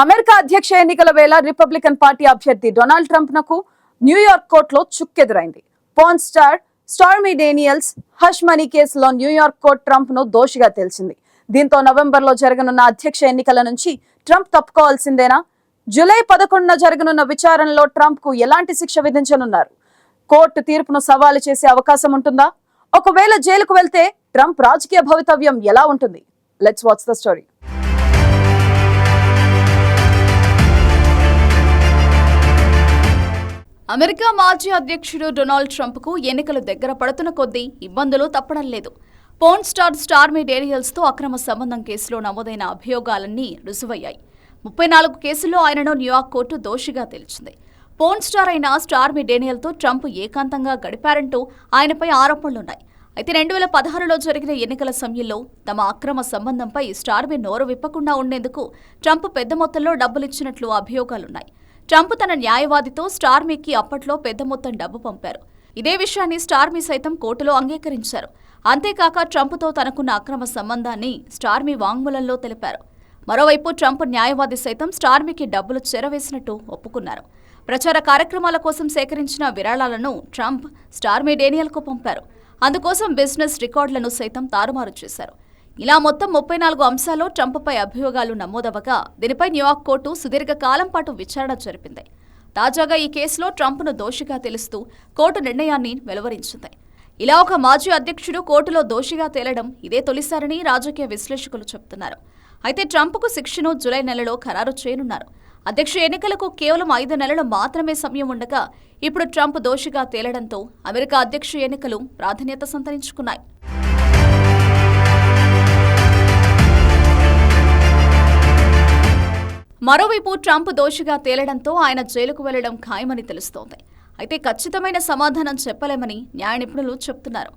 America అధ్యక్ష ఎన్నికల వేళ రిపబ్లికన్ పార్టీ అభ్యర్థి డొనాల్డ్ ట్రంప్ నకు న్యూయార్క్ కోర్టులో చుక్కెదురైంది. Porn star Stormy Daniels hush money కేసులో న్యూయార్క్ కోర్టు ట్రంప్ ను దోషిగా తేల్చింది. దీంతో నవంబర్లో జరగనున్న అధ్యక్ష ఎన్నికల నుంచి ట్రంప్ తప్పుకోవాల్సిందేనా? జూలై 11న జరగనున్న విచారణలో ట్రంప్ కు ఎలాంటి శిక్ష విధించనున్నారు? కోర్టు తీర్పును సవాలు చేసే అవకాశం ఉంటుందా? ఒకవేళ జైలుకు వెళ్తే ట్రంప్ రాజకీయ భవితవ్యం ఎలా ఉంటుంది? Let's watch the story. America మాజీ అధ్యక్షుడు డొనాల్డ్ ట్రంప్ కు ఎన్నికలు దగ్గర పడుతున్న కొద్దీ ఇబ్బందులు తప్పడం లేదు. పోర్న్ స్టార్ స్టార్మీ డేనియల్స్ తో అక్రమ సంబంధం కేసులో నమోదైన అభియోగాలన్నీ రుజువయ్యాయి. 34 కేసుల్లో ఆయనను న్యూయార్క్ కోర్టు దోషిగా తేల్చింది. పోర్న్ స్టార్ అయిన స్టార్మీ డేనియల్ తో ట్రంప్ ఏకాంతంగా గడిపారంటూ ఆయనపై ఆరోపణలున్నాయి. అయితే 2016లో జరిగిన ఎన్నికల సమయంలో తమ అక్రమ సంబంధంపై స్టార్మీ నోరు విప్పకుండా ఉండేందుకు ట్రంప్ పెద్ద మొత్తంలో డబ్బులిచ్చినట్లు అభియోగాలున్నాయి. ట్రంప్ తన న్యాయవాదితో స్టార్మీకి అప్పట్లో పెద్ద మొత్తం డబ్బు పంపారు. ఇదే విషయాన్ని స్టార్మీ సైతం కోర్టులో అంగీకరించారు. అంతేకాక ట్రంప్తో తనకున్న అక్రమ సంబంధాన్ని స్టార్మీ వాంగ్మూలంలో తెలిపారు. మరోవైపు ట్రంప్ న్యాయవాది సైతం స్టార్మీకి డబ్బులు చెరవేసినట్టు ఒప్పుకున్నారు. ప్రచార కార్యక్రమాల కోసం సేకరించిన విరాళాలను ట్రంప్ స్టార్మీ డేనియల్కు పంపారు. అందుకోసం బిజినెస్ రికార్డులను సైతం తారుమారు చేశారు. ఇలా మొత్తం 34 అంశాల్లో ట్రంప్పై అభియోగాలు నమోదవగా దీనిపై న్యూయార్క్ కోర్టు సుదీర్ఘ కాలం పాటు విచారణ జరిపింది. తాజాగా ఈ కేసులో ట్రంప్ను దోషిగా తెలుస్తూ కోర్టు నిర్ణయాన్ని వెలువరించింది. ఇలా ఒక మాజీ అధ్యక్షుడు కోర్టులో దోషిగా తేలడం ఇదే తొలిసారని రాజకీయ విశ్లేషకులు చెబుతున్నారు. అయితే ట్రంప్కు శిక్షను జూలై నెలలో ఖరారు చేయనున్నారు. అధ్యక్ష ఎన్నికలకు కేవలం 5 నెలలు మాత్రమే సమయం ఉండగా ఇప్పుడు ట్రంప్ దోషిగా తేలడంతో అమెరికా అధ్యక్ష ఎన్నికలు ప్రాధాన్యత సంతరించుకున్నాయి. మరోవైపు ట్రంప్ దోషిగా తేలడంతో ఆయన జైలుకు వెళ్లడం ఖాయమని తెలుస్తోంది. అయితే ఖచ్చితమైన సమాధానం చెప్పలేమని న్యాయ నిపుణులు చెబుతున్నారు.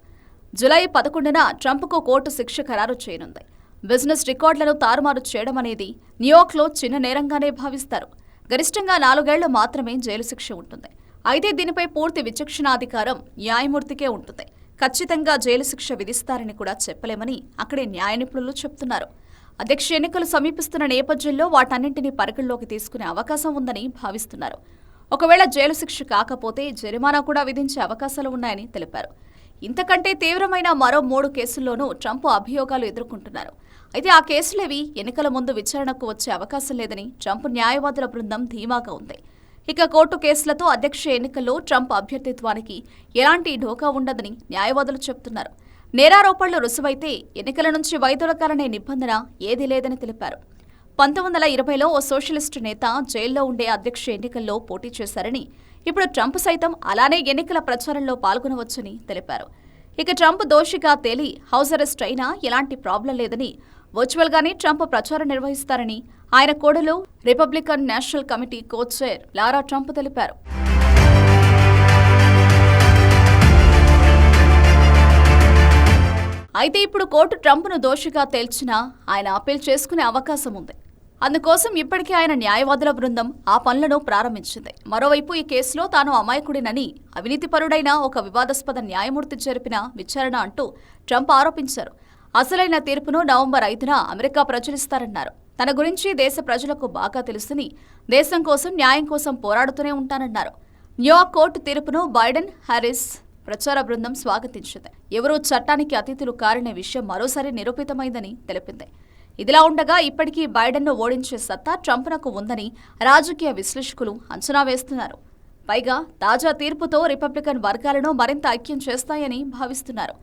జూలై 11న ట్రంప్కు కోర్టు శిక్ష ఖరారు చేయనుంది. బిజినెస్ రికార్డులను తారుమారు చేయడం అనేది న్యూయార్క్లో చిన్న నేరంగానే భావిస్తారు. గరిష్టంగా 4 ఏళ్లు మాత్రమే జైలు శిక్ష ఉంటుంది. అయితే దీనిపై పూర్తి విచక్షణాధికారం న్యాయమూర్తికే ఉంటుంది. ఖచ్చితంగా జైలు శిక్ష విధిస్తారని కూడా చెప్పలేమని అక్కడి న్యాయ నిపుణులు చెబుతున్నారు. అధ్యక్ష ఎన్నికలు సమీపిస్తున్న నేపథ్యంలో వాటన్నింటినీ పరిగణలోకి తీసుకునే అవకాశం ఉందని భావిస్తున్నారు. ఒకవేళ జైలు శిక్ష కాకపోతే జరిమానా కూడా విధించే అవకాశాలు ఉన్నాయని తెలిపారు. ఇంతకంటే తీవ్రమైన మరో 3 కేసుల్లోనూ ట్రంప్ అభియోగాలు ఎదుర్కొంటున్నారు. అయితే ఆ కేసులేవి ఎన్నికల ముందు విచారణకు వచ్చే అవకాశం లేదని ట్రంప్ న్యాయవాదుల బృందం ధీమాగా ఉంది. ఇక కోర్టు కేసులతో అధ్యక్ష ఎన్నికల్లో ట్రంప్ అభ్యర్థిత్వానికి ఎలాంటి ఢోకా ఉండదని న్యాయవాదులు చెబుతున్నారు. నేరారోపణలు రుసువైతే ఎన్నికల నుంచి వైదొలగాలనే నిబంధన ఏదీ లేదని తెలిపారు. 1920లో ఓ సోషలిస్టు నేత జైల్లో ఉండే అధ్యక్ష ఎన్నికల్లో పోటీ చేశారని, ఇప్పుడు ట్రంప్ సైతం అలానే ఎన్నికల ప్రచారంలో పాల్గొనవచ్చని తెలిపారు. ఇక ట్రంప్ దోషిగా తేలి హౌస్ అరెస్ట్ అయినా ఎలాంటి ప్రాబ్లం లేదని, వర్చువల్గానే ట్రంప్ ప్రచారం నిర్వహిస్తారని ఆయన కోడలు Republican national committee co chair Lara Trump తెలిపారు. అయితే ఇప్పుడు కోర్టు ట్రంప్ను దోషిగా తేల్చినా ఆయన అప్పీల్ చేసుకునే అవకాశం ఉంది. అందుకోసం ఇప్పటికే ఆయన న్యాయవాదుల బృందం ఆ పనులను ప్రారంభించింది. మరోవైపు ఈ కేసులో తాను అమాయకుడినని అవినీతిపరుడైన ఒక వివాదాస్పద న్యాయమూర్తి జరిపిన విచారణ అంటూ ట్రంప్ ఆరోపించారు. అసలైన తీర్పును నవంబర్ 5న అమెరికా ప్రచురిస్తారన్నారు. తన గురించి దేశ ప్రజలకు బాగా తెలుసుని దేశం కోసం న్యాయం కోసం పోరాడుతూనే ఉంటానన్నారు. న్యూయార్క్ కోర్టు తీర్పును బైడెన్, హ్యారిస్ ప్రచార బృందం స్వాగతించింది. ఎవరూ చట్టానికి అతీతులు కారనే విషయం మరోసారి నిరూపితమైందని తెలిపింది. ఇదిలా ఉండగా ఇప్పటికీ బైడెన్ను ఓడించే సత్తా ట్రంప్నకు ఉందని రాజకీయ విశ్లేషకులు అంచనా వేస్తున్నారు. పైగా తాజా తీర్పుతో రిపబ్లికన్ వర్గాలను మరింత ఐక్యం చేస్తాయని భావిస్తున్నారు.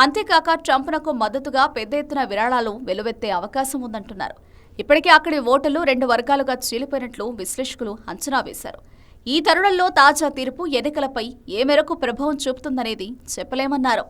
అంతేకాక ట్రంప్నకు మద్దతుగా పెద్ద ఎత్తున విరాళాలు వెలువెత్తే అవకాశం ఉందంటున్నారు. ఇప్పటికే అక్కడి ఓటర్లు 2 వర్గాలుగా చీలిపోయినట్లు విశ్లేషకులు అంచనా వేశారు. ఈ తరుణంలో తాజా తీర్పు ఎన్నికలపై ఏ మేరకు ప్రభావం చూపుతుందనేది చెప్పలేమన్నారు.